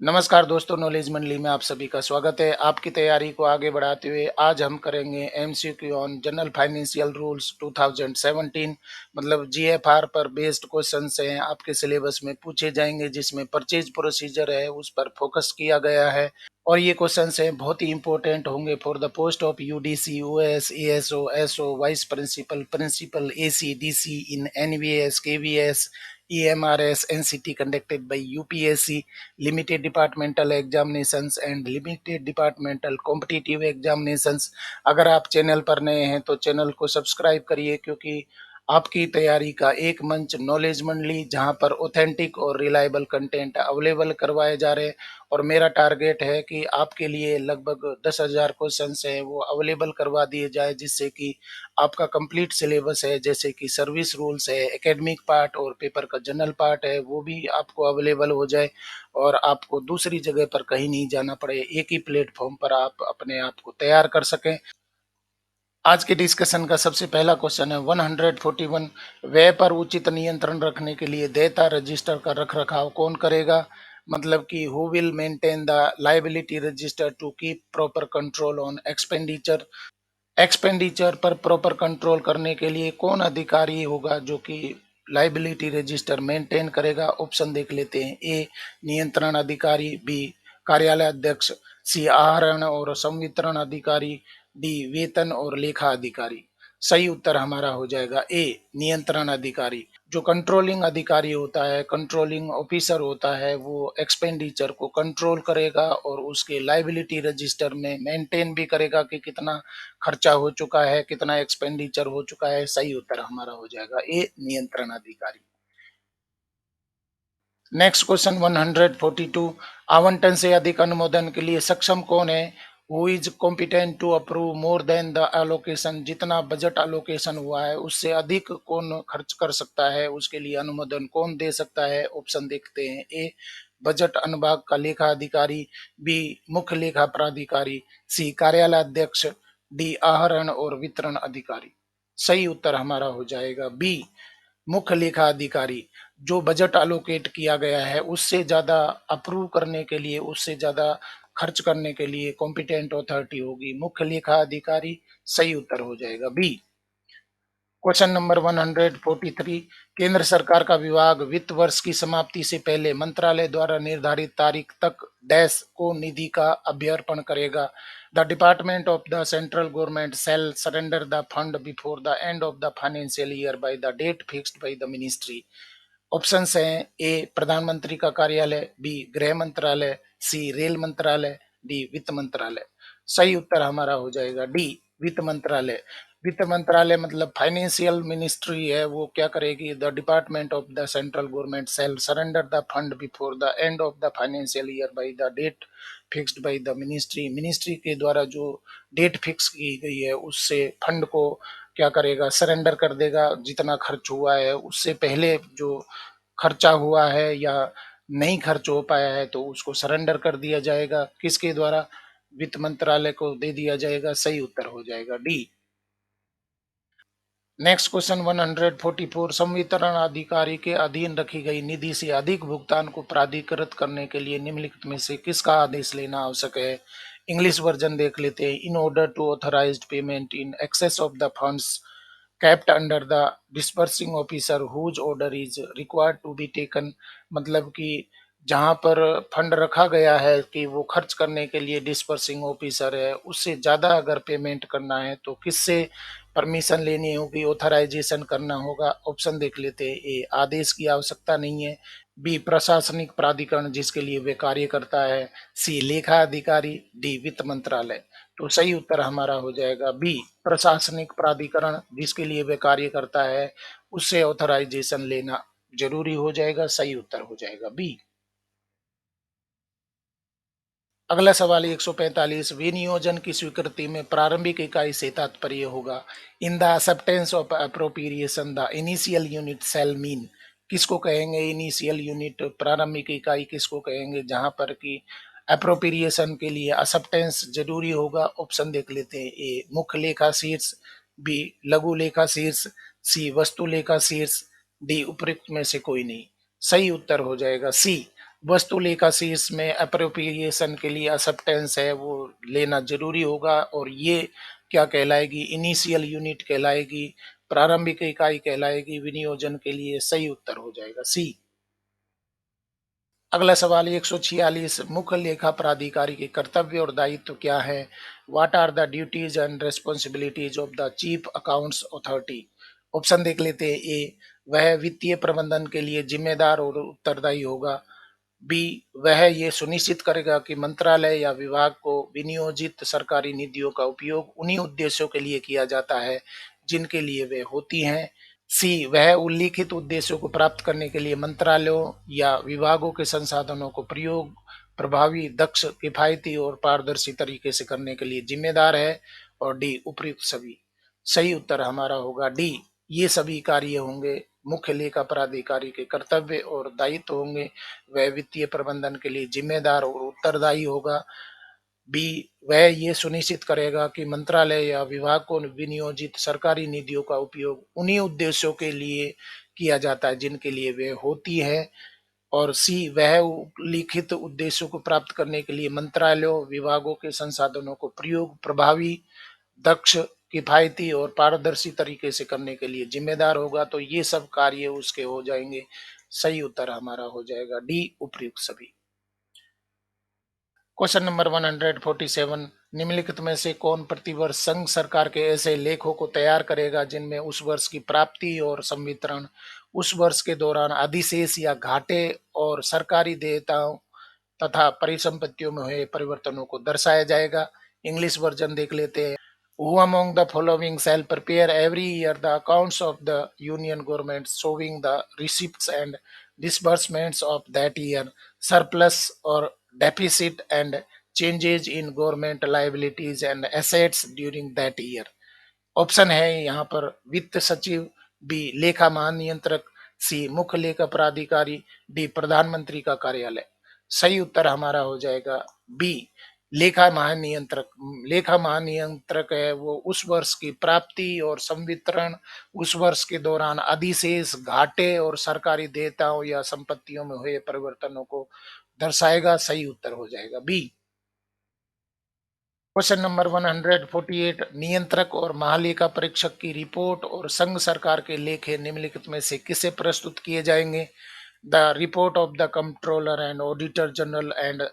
नमस्कार दोस्तों, नॉलेज मंडली में आप सभी का स्वागत है। आपकी तैयारी को आगे बढ़ाते हुए आज हम करेंगे MCQ on general financial rules 2017। मतलब जीएफआर पर बेस्ड क्वेश्चंस हैं, आपके सिलेबस में पूछे जाएंगे, जिसमें परचेज प्रोसीजर है उस पर फोकस किया गया है। और ये क्वेश्चंस हैं बहुत ही इंपॉर्टेंट होंगे for the post of UDC, OS, ASO, SO, vice principal, principal, AC, DC in NVS, KVS, EMRS, NCT conducted by UPSC, limited departmental examinations and limited departmental competitive examinations। अगर आप channel पर नए हैं तो channel को subscribe करिए, क्योंकि आपकी तैयारी का एक मंच नॉलेज मंडली, जहां पर ऑथेंटिक और रिलायबल कंटेंट अवेलेबल करवाए जा रहे हैं। और मेरा टारगेट है कि आपके लिए लगभग 10,000 क्वेश्चन हैं वो अवेलेबल करवा दिए जाए, जिससे कि आपका कंप्लीट सिलेबस है, जैसे कि सर्विस रूल्स है, एकेडमिक पार्ट और पेपर का जनरल पार्ट है, वो भी आपको अवेलेबल हो जाए और आपको दूसरी जगह पर कहीं नहीं जाना पड़े। एक ही प्लेटफॉर्म पर आप अपने आप को तैयार कर सकें। आज के डिस्कशन का सबसे पहला क्वेश्चन है 141। व्यय पर उचित नियंत्रण रखने के लिए देयता रजिस्टर का रखरखाव कौन करेगा? मतलब कि who will maintain the liability register to keep proper control on expenditure. Expenditure पर प्रॉपर कंट्रोल करने के लिए कौन अधिकारी होगा जो कि लाइबिलिटी रजिस्टर मेंटेन करेगा? ऑप्शन देख लेते हैं। ए नियंत्रण अधिकारी, बी कार्यालय अध्यक्ष, सी आहरण और संवितरण अधिकारी, डी वेतन और लेखा अधिकारी। सही उत्तर हमारा हो जाएगा ए नियंत्रण अधिकारी। जो कंट्रोलिंग अधिकारी होता है, कंट्रोलिंग ऑफिसर होता है, वो एक्सपेंडिचर को कंट्रोल करेगा और उसके लाइबिलिटी रजिस्टर में मेंटेन भी करेगा कि कितना खर्चा हो चुका है, कितना एक्सपेंडिचर हो चुका है। सही उत्तर हमारा हो जाएगा ए नियंत्रण अधिकारी। Next question 142। आवंटन से अधिक अनुमोदन के लिए सक्षम कौन है? Who is competent to approve more than the allocation. जितना बजट एलोकेशन हुआ है उससे अधिक कौन खर्च कर सकता है, उसके लिए अनुमोदन कौन दे सकता है? ऑप्शन देखते हैं। ए बजट अनुभाग का लेखा अधिकारी, बी मुख्य लेखा प्राधिकारी, सी कार्यालय अध्यक्ष, डी आहरण और वितरण अधिकारी। सही उत्तर हमारा हो जाएगा बी मुख्य लेखा अधिकारी। जो बजट अलोकेट किया गया है उससे ज्यादा अप्रूव करने के लिए, उससे ज्यादा खर्च करने के लिए कॉम्पिटेंट अथॉरिटी होगी मुख्य लेखा अधिकारी। सही उत्तर हो जाएगा बी। Question number 143। केंद्र सरकार का विभाग वित्त वर्ष की समाप्ति से पहले मंत्रालय द्वारा निर्धारित तारीख तक डैश को निधि का अभ्यर्पण करेगा। The department of the central government shall surrender the fund before the end of the financial year by the date fixed by the ministry. Options हैं। ए प्रधानमंत्री का कार्यालय, बी गृह मंत्रालय, सी रेल मंत्रालय, डी वित्त मंत्रालय। सही उत्तर हमारा हो जाएगा डी वित्त मंत्रालय। वित्त मंत्रालय मतलब फाइनेंशियल मिनिस्ट्री है, वो क्या करेगी? The department of the central government shall surrender the fund before the end of the financial year by the date fixed by the ministry. Ministry के द्वारा जो डेट फिक्स की गई है उससे फंड को क्या करेगा? सरेंडर कर देगा। जितना खर्च हुआ है उससे पहले जो खर्चा हुआ है या नहीं खर्च हो पाया है तो उसको सरेंडर कर दिया जाएगा। किसके द्वारा? वित्त मंत्रालय को दे दिया जाएगा। सही उत्तर हो जाएगा डी। Next question 144। संवितरण अधिकारी के अधीन रखी गई निधि से अधिक भुगतान को प्राधिकृत करने के लिए निम्नलिखित में से किसका आदेश लेना आवश्यक है? इंग्लिश वर्जन देख लेते हैं। In order to authorized payment in excess of the funds kept under the disbursing officer whose order is required to be taken। मतलब कि जहां पर फंड रखा गया है कि वो खर्च करने के लिए डिस्पर्सिंग ऑफिसर है, उससे ज्यादा अगर पेमेंट करना है तो किससे परमिशन लेनी होगी, ऑथराइजेशन करना होगा? ऑप्शन देख लेते हैं। ए आदेश की आवश्यकता नहीं है, बी प्रशासनिक प्राधिकरण जिसके लिए वे कार्य करता है, सी लेखा अधिकारी, डी वित्त मंत्रालय। तो सही उत्तर हमारा हो जाएगा बी प्रशासनिक प्राधिकरण जिसके लिए वे कार्य करता है, उससे ऑथराइजेशन लेना जरूरी हो जाएगा। सही उत्तर हो जाएगा बी। अगला सवाल 145। विनियोजन की स्वीकृति में प्रारंभिक इकाई से तात्पर्य होगा। In the acceptance of appropriation the initial unit shall mean. किसको कहेंगे इनिशियल यूनिट, प्रारंभिक इकाई किसको कहेंगे? जहां पर कि अप्रोप्रिएशन के लिए एक्सेप्टेंस जरूरी होगा। ऑप्शन देख लेते हैं। ए मुख्य लेखा शीर्ष, बी लघु लेखा शीर्ष, सी वस्तु लेखा शीर्ष, डी उपयुक्त में से कोई नहीं। सही उत्तर हो जाएगा सी वस्तु लेखा शीर्ष में अप्रोप्रिएशन के लिए एक्सेप्टेंस है वो लेना जरूरी होगा, और ये क्या कहलाएगी, इनिशियल यूनिट कहलाएगी, प्रारंभिक इकाई कहलाएगी, विनियोजन के लिए सही उत्तर हो जाएगा सी। अगला सवाल 146, मुख्य लेखा प्राधिकारी के कर्तव्य और दायित्व क्या है? What are the duties and responsibilities of the chief accounts authority? Option देख लेते हैं। ए, वह वित्तीय प्रबंधन के लिए जिम्मेदार और उत्तरदायी होगा। बी, वह ये सुनिश्चित करेगा कि मंत्रालय या विभाग को विनियोजित सरकारी निधियों का उपयोग उन्हीं उद्देश्यों के लिए किया जाता है जिनके लिए वे होती हैं। सी, वह उल्लिखित उद्देश्यों को प्राप्त करने के लिए मंत्रालयों या विभागों के संसाधनों को प्रयोग प्रभावी, दक्ष, किफायती और पारदर्शी तरीके से करने के लिए जिम्मेदार है। और डी, उपयुक्त सभी। सही उत्तर हमारा होगा डी, ये सभी कार्य होंगे मुख्य लेखा प्राधिकारी के कर्तव्य और दायित्व होंगे। वह वित्तीय प्रबंधन के लिए जिम्मेदार और उत्तरदायी होगा। बी, वह ये सुनिश्चित करेगा कि मंत्रालय या विभाग को विनियोजित सरकारी निधियों का उपयोग उन्हीं उद्देश्यों के लिए किया जाता है जिनके लिए वे होती है। और सी, वह लिखित उद्देश्यों को प्राप्त करने के लिए मंत्रालयों विभागों के संसाधनों को प्रयोग प्रभावी, दक्ष, किफायती और पारदर्शी तरीके से करने के लिए जिम्मेदार होगा। तो ये सब कार्य उसके हो जाएंगे। सही उत्तर हमारा हो जाएगा डी, उपयुक्त सभी। क्वेश्चन नंबर 147, निम्नलिखित में से कौन प्रतिवर्ष संघ सरकार के ऐसे लेखों को तैयार करेगा जिनमें उस वर्ष की प्राप्ति और संवितरण, उस वर्ष के दौरान अधिशेष या घाटे और सरकारी देयताओं तथा परिसंपत्तियों में हुए परिवर्तनों को दर्शाया जाएगा? इंग्लिश वर्जन देख लेते हैं। Who among the following shall prepare every year the accounts of the union government showing the receipts and disbursements of that year, surplus or deficit, and changes in government liabilities and assets during that year? Option है यहाँ पर वित्त सचिव, B लेखा महानियंत्रक, सी मुख्य लेखा प्राधिकारी, डी प्रधानमंत्री का कार्यालय। सही उत्तर हमारा हो जाएगा बी, लेखा महानियंत्रक। लेखा महानियंत्रक है वो उस वर्ष की प्राप्ति और संवितरण, उस वर्ष के दौरान अधिशेष, घाटे और सरकारी देयताओं या संपत्तियों में हुए परिवर्तनों को दर्शाएगा। सही उत्तर हो जाएगा बी। क्वेश्चन नंबर 148, नियंत्रक और महालेखा परीक्षक की रिपोर्ट और संघ सरकार के लेखे निम्नलिखित में से किसे प्रस्तुत किए जाएंगे? The report of the controller and auditor general and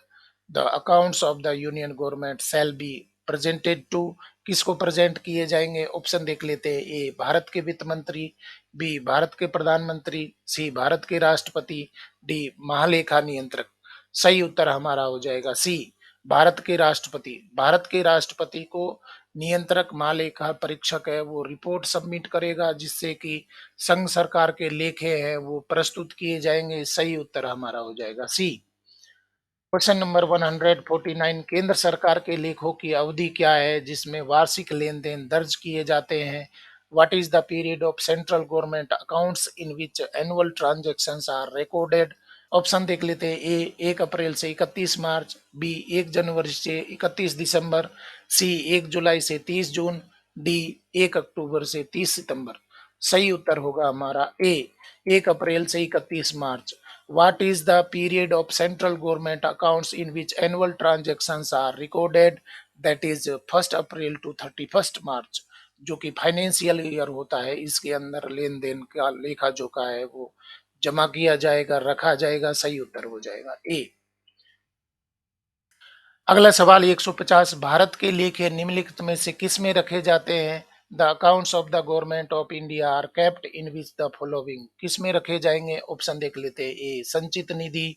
the accounts of the union government shall be presented to. किसको प्रेजेंट किए जाएंगे? ऑप्शन देख लेते हैं। ए, भारत के वित्त मंत्री, बी भारत के प्रधानमंत्री, सी भारत के राष्ट्रपति, डी महालेखा नियंत्रक। सही उत्तर हमारा हो जाएगा सी, भारत के राष्ट्रपति। भारत के राष्ट्रपति को नियंत्रक महालेखा परीक्षक है वो रिपोर्ट सबमिट करेगा जिससे कि संघ सरकार के लेखे हैं वो प्रस्तुत किए जाएंगे। सही उत्तर हमारा हो जाएगा सी। क्वेश्चन नंबर 149, केंद्र सरकार के लेखों की अवधि क्या है जिसमें वार्षिक लेन देन दर्ज किए जाते हैं? What is the period of central government accounts in which annual transactions are recorded? Option देख लेते हैं। ए, 1 अप्रैल से 31 मार्च, बी 1 जनवरी से 31 दिसंबर, सी 1 जुलाई से 30 जून, डी 1 अक्टूबर से 30 सितंबर। सही उत्तर होगा हमारा ए, 1 अप्रैल से 31 मार्च। What is the period of central government accounts in which annual transactions are recorded? That is 1 April to 31 मार्च, जो कि फाइनेंशियल ईयर होता है। इसके अंदर लेन देन का लेखा जोखा है वो जमा किया जाएगा, रखा जाएगा। सही उत्तर हो जाएगा ए। अगला सवाल 150, भारत के लेखे निम्नलिखित में से किस में रखे जाते हैं? The accounts of the government of India are kept in which the following. किस में रखे जाएंगे? ऑप्शन देख लेते हैं। ए, संचित निधि,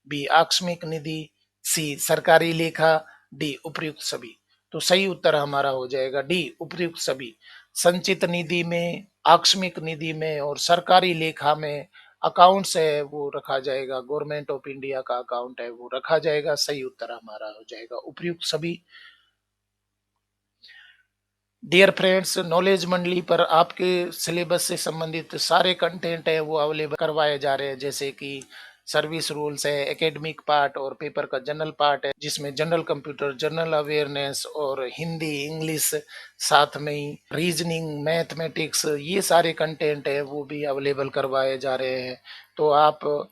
बी आकस्मिक निधि, सी सरकारी लेखा, डी उपयुक्त सभी। तो सही उत्तर हमारा हो जाएगा डी, उपयुक्त सभी। संचित निधि में, आकस्मिक निधि में और सरकारी लेखा में अकाउंट्स है वो रखा जाएगा। गवर्नमेंट ऑफ इंडिया का अकाउंट है वो रखा जाएगा। सही उत्तर हमारा हो जाएगा उपयुक्त सभी। डियर फ्रेंड्स, नॉलेज मंडली पर आपके सिलेबस से संबंधित सारे कंटेंट है वो अवेलेबल करवाए जा रहे हैं, जैसे कि सर्विस रूल्स है, एकेडमिक पार्ट और पेपर का जनरल पार्ट है जिसमें जनरल कंप्यूटर, जनरल अवेयरनेस और हिंदी इंग्लिश, साथ में ही रीजनिंग मैथमेटिक्स, ये सारे कंटेंट है वो भी अवेलेबल करवाए जा रहे हैं। तो आप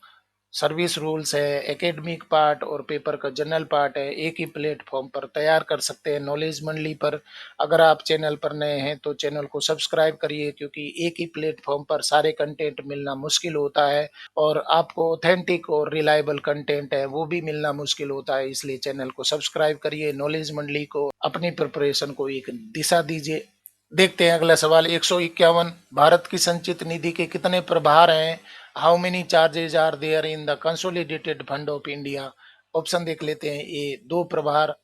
सर्विस रूल्स है, एकेडमिक पार्ट और पेपर का जनरल पार्ट है, एक ही प्लेटफॉर्म पर तैयार कर सकते हैं नॉलेज मंडली पर। अगर आप चैनल पर नए हैं तो चैनल को सब्सक्राइब करिए, क्योंकि एक ही प्लेटफॉर्म पर सारे कंटेंट मिलना मुश्किल होता है और आपको ऑथेंटिक और रिलायबल कंटेंट है वो भी मिलना मुश्किल होता है। इसलिए चैनल को सब्सक्राइब करिए, नॉलेज मंडली को अपनी प्रिपरेशन को एक दिशा दीजिए। देखते हैं अगला सवाल 151। भारत की संचित निधि के कितने प्रभार हैं? How many charges are there in the consolidated fund of India? Option देख लेते हैं। ए 2 प्रभार,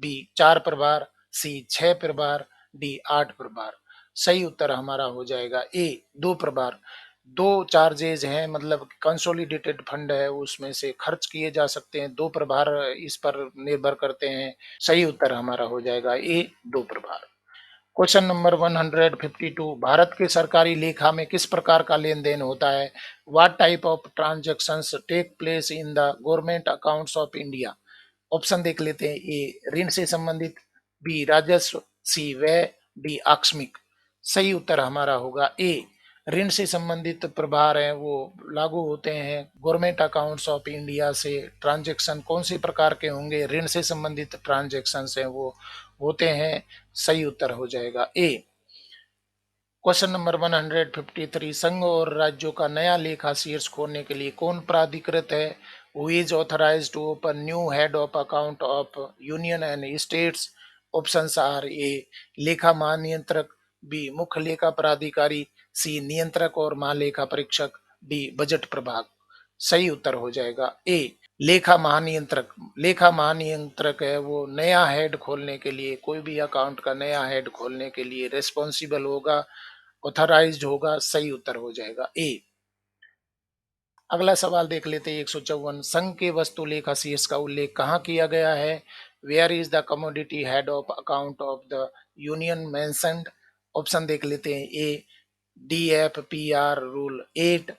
बी 4 प्रभार, सी 6 प्रभार, डी 8 प्रभार। सही उत्तर हमारा हो जाएगा ए 2 प्रभार। 2 चार्जेज हैं, मतलब कंसोलिडेटेड फंड है उसमें से खर्च किए जा सकते हैं, 2 प्रभार इस पर निर्भर करते हैं। सही उत्तर हमारा हो जाएगा ए 2 प्रभार। Question number 152। भारत के सरकारी लेखा में किस प्रकार का लेन देन होता है? What type of transactions take place in the government accounts of India? Option देख लेते हैं। ए ऋण से संबंधित, बी राजस्व, सी व्यय, डी आकस्मिक। सही उत्तर हमारा होगा ए ऋण से संबंधित प्रभार हैं वो लागू होते हैं गवर्नमेंट अकाउंट्स ऑफ इंडिया से। ट्रांजैक्शन कौन से प्रकार के होंगे? ऋण से संबंधित ट्रांजैक्शन हैं वो होते हैं। सही उत्तर हो जाएगा ए। Question number 153। संघ और राज्यों का नया लेखा शीर्ष खोलने के लिए कौन प्राधिकृत है? Who is authorised to open new head of account of union and states? Options are A लेखा महानियंत्रक, बी मुख्य लेखा प्राधिकारी, सी नियंत्रक और महालेखा परीक्षक, डी बजट प्रभाग। सही उत्तर हो जाएगा ए लेखा महानियंत्रक। लेखा महानियंत्रक है वो नया हेड खोलने के लिए, कोई भी अकाउंट का नया हेड खोलने के लिए रिस्पॉन्सिबल होगा, ऑथराइज्ड होगा। सही उत्तर हो जाएगा ए। अगला सवाल देख लेते हैं 154। संघ के वस्तु लेखा शीर्ष का उल्लेख कहाँ किया गया है? Where is the commodity head of account of the union mentioned? Option देख लेते हैं। A D F P R rule 8,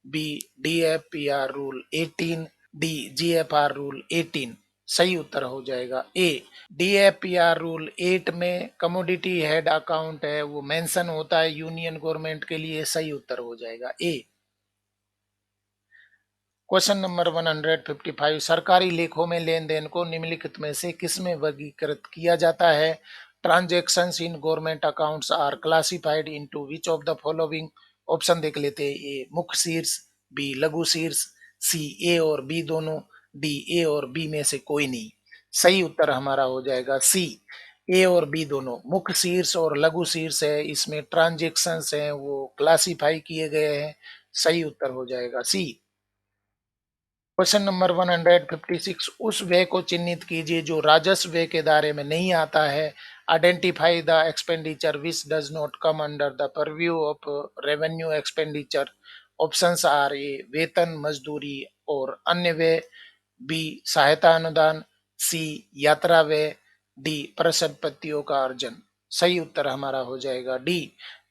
B D F P R rule 18, D G F R rule 18। सही उत्तर हो जाएगा A D F P R rule 8 में commodity head account है वो मेंशन होता है यूनियन गवर्नमेंट के लिए। सही उत्तर हो जाएगा ए। Question number 155। सरकारी लेखों में लेन देन को निम्नलिखित में से किसमें वर्गीकृत किया जाता है? Transactions in government accounts are classified into which of the following? Option देख लेते हैं। ए मुख्य शीर्ष, बी लघु शीर्ष, सी ए और बी दोनों, डी ए और बी में से कोई नहीं। सही उत्तर हमारा हो जाएगा सी ए और बी दोनों। मुख्य शीर्ष और लघु शीर्ष है, इसमें ट्रांजेक्शन्स हैं वो क्लासिफाई किए गए हैं। सही उत्तर हो जाएगा सी। Question number 156। उस व्यय को चिन्हित कीजिए जो राजस्व व्यय के दायरे में नहीं आता है। Identify the expenditure which does not come under the purview of revenue expenditure. Options are A वेतन, मजदूरी और अन्य व्यय, बी सहायता अनुदान, सी यात्रा व्यय, डी परिसंपत्तियों का अर्जन। सही उत्तर हमारा हो जाएगा डी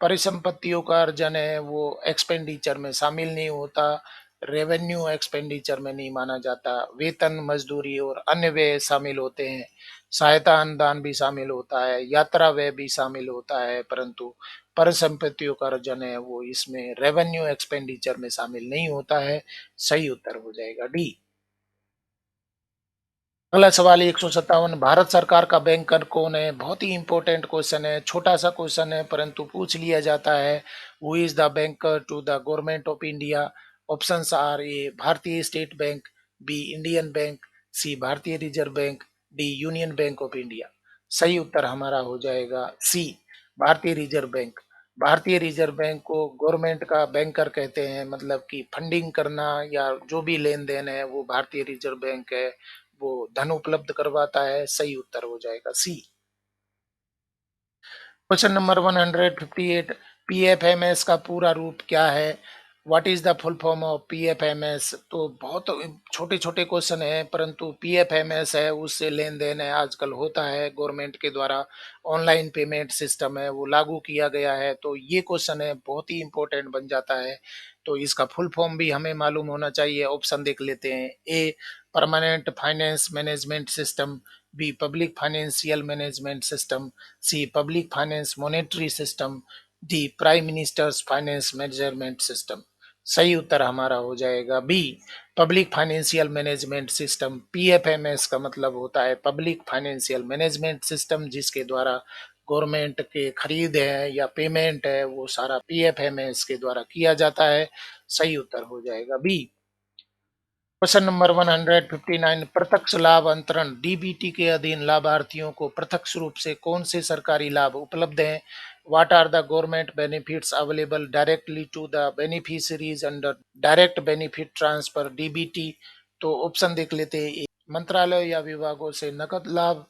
परिसंपत्तियों का अर्जन है वो एक्सपेंडिचर में शामिल नहीं होता, रेवेन्यू एक्सपेंडिचर में नहीं माना जाता। वेतन, मजदूरी और अन्य व्यय शामिल होते हैं, सहायता अनुदान भी शामिल होता है, यात्रा व्यय भी शामिल होता है, परंतु परिसंपत्तियों का अर्जन है वो इसमें रेवेन्यू एक्सपेंडिचर में शामिल नहीं होता है। सही उत्तर हो जाएगा डी। अगला सवाल 157। भारत सरकार का बैंकर कौन है? बहुत ही इंपॉर्टेंट क्वेश्चन है, छोटा सा क्वेश्चन है परंतु पूछ लिया जाता है। Who is the banker to the government of India? Options are A Bharatiya State Bank, B Indian Bank, C Bharatiya Reserve Bank, D Union Bank of India. सही उत्तर हमारा हो जाएगा C Bharatiya Reserve Bank. Bharatiya Reserve Bank को गवर्नमेंट का banker कहते हैं, मतलब कि फंडिंग करना या जो भी लेन देन है वो भारतीय रिजर्व बैंक है वो धन उपलब्ध करवाता है। सही उत्तर हो जाएगा सी। Question number 158। पीएफएमएस का पूरा रूप क्या है? What is the full form of PFMS? तो बहुत छोटे छोटे क्वेश्चन है परंतु पीएफएमएस है उससे लेन देन है आजकल होता है गवर्नमेंट के द्वारा। ऑनलाइन पेमेंट सिस्टम है वो लागू किया गया है, तो ये क्वेश्चन है बहुत ही इंपॉर्टेंट बन जाता है। तो इसका फुल फॉर्म भी हमें मालूम होना चाहिए। ऑप्शन देख लेते हैं। A permanent finance management system, B public financial management system, C public finance monetary system, D prime minister's finance management system. सही उत्तर हमारा हो जाएगा B, public financial management system. PFMS का मतलब होता है पब्लिक फाइनेंशियल मैनेजमेंट सिस्टम, जिसके द्वारा गवर्नमेंट के खरीद है या पेमेंट है वो सारा पीएफएमएस के द्वारा किया जाता है। सही उत्तर हो जाएगा बी। क्वेश्चन नंबर 159, प्रत्यक्ष लाभ अंतरण डीबीटी के अधीन लाभार्थियों को प्रत्यक्ष रूप से कौन से सरकारी लाभ उपलब्ध हैं? What are the government benefits available directly to the beneficiaries under direct benefit transfer DBT? तो ऑप्शन देख लेते हैं। ए, मंत्रालय या विभागों से नकद लाभ।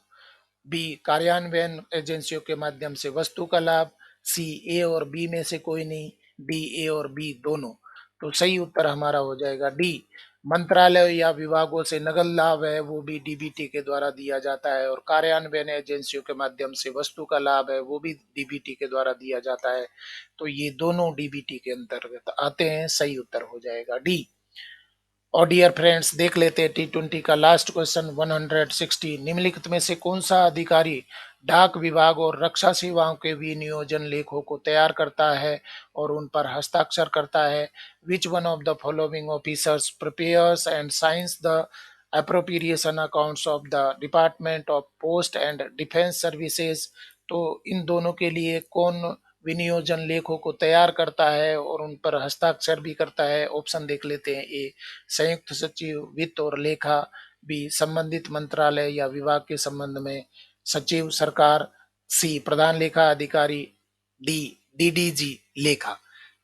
बी, कार्यान्वयन एजेंसियों के माध्यम से वस्तु का लाभ। सी, ए और बी में से कोई नहीं। डी, ए और बी दोनों। तो सही उत्तर हमारा हो जाएगा डी, मंत्रालय या विभागों से नकद लाभ है वो भी डीबीटी के द्वारा दिया जाता है, और कार्यान्वयन एजेंसियों के माध्यम से वस्तु का लाभ है वो भी डीबीटी के द्वारा दिया जाता है। तो ये दोनों डीबीटी के अंतर्गत आते हैं। सही उत्तर हो जाएगा डी। और डियर फ्रेंड्स, देख लेते हैं T20 का लास्ट क्वेश्चन 160, निम्नलिखित में से कौन सा अधिकारी डाक विभाग और रक्षा सेवाओं के विनियोजन लेखों को तैयार करता है और उन पर हस्ताक्षर करता है? Which one of the following officers prepares and science the appropriation accounts of the department of post and defence services? तो इन दोनों के लिए कौन विनियोजन लेखों को तैयार करता है और उन पर हस्ताक्षर भी करता है? ऑप्शन देख लेते हैं। ए, संयुक्त सचिव वित्त और लेखा। बी, संबंधित मंत्रालय या विभाग के संबंध में सचिव सरकार। सी, प्रधान लेखा अधिकारी। डी, डीडीजी लेखा।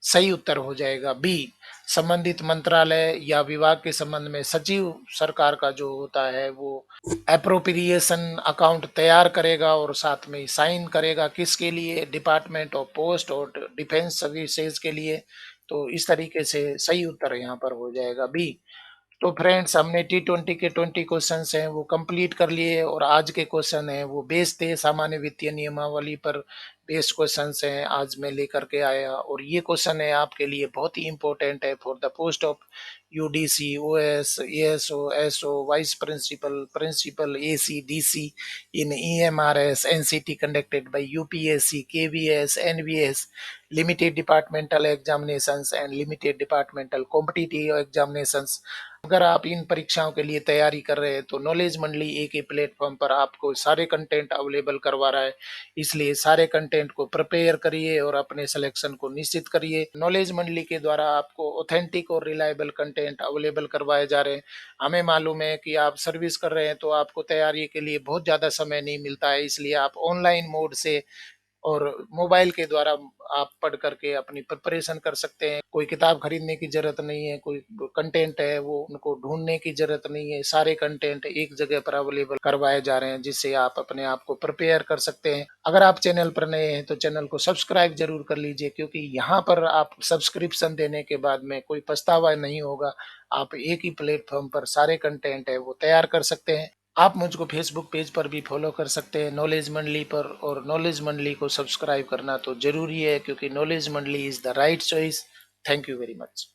सही उत्तर हो जाएगा बी, संबंधित मंत्रालय या विभाग के संबंध में सचिव सरकार का जो होता है वो एप्रोप्रिएशन अकाउंट तैयार करेगा और साथ में साइन करेगा। किसके लिए? डिपार्टमेंट ऑफ पोस्ट और डिफेंस सर्विसेज के लिए। तो इस तरीके से सही उत्तर यहाँ पर हो जाएगा बी। तो फ्रेंड्स, हमने T20 के 20 क्वेश्चन हैं वो कंप्लीट कर लिए, और आज के क्वेश्चन हैं वो बेस्ड थे सामान्य वित्तीय नियमावली पर बेस्ड क्वेश्चन हैं आज मैं लेकर के आया। और ये क्वेश्चन है आपके लिए बहुत ही इंपॉर्टेंट है for the post of UDC, OS, ASO, SO, vice principal, principal, AC, DC in EMRS, NCT conducted by UPSC, KVS, NVS, limited departmental examinations and limited departmental competitive examinations. अगर आप इन परीक्षाओं के लिए तैयारी कर रहे हैं तो नॉलेज मंडली एक ही प्लेटफॉर्म पर आपको सारे कंटेंट अवेलेबल करवा रहा है, इसलिए सारे कंटेंट को प्रिपेयर करिए और अपने सिलेक्शन को निश्चित करिए। नॉलेज मंडली के द्वारा आपको ऑथेंटिक और रिलायबल कंटेंट अवेलेबल करवाए जा रहे हैं। हमें मालूम है कि आप सर्विस कर रहे हैं तो आपको तैयारी के लिए बहुत ज़्यादा समय नहीं मिलता है, इसलिए आप ऑनलाइन मोड से और मोबाइल के द्वारा आप पढ़ करके अपनी प्रिपरेशन कर सकते हैं। कोई किताब खरीदने की जरूरत नहीं है, कोई कंटेंट है वो उनको ढूंढने की जरूरत नहीं है, सारे कंटेंट एक जगह पर अवेलेबल करवाए जा रहे हैं जिससे आप अपने आप को प्रिपेयर कर सकते हैं। अगर आप चैनल पर नए हैं तो चैनल को सब्सक्राइब जरूर कर लीजिए, क्योंकि यहाँ पर आप सब्सक्रिप्शन देने के बाद में कोई पछतावा नहीं होगा। आप एक ही प्लेटफॉर्म पर सारे कंटेंट है वो तैयार कर सकते हैं। आप मुझको फेसबुक पेज पर भी फॉलो कर सकते हैं नॉलेज मंडली पर, और नॉलेज मंडली को सब्सक्राइब करना तो जरूरी है क्योंकि नॉलेज मंडली is the right choice. Thank you very much.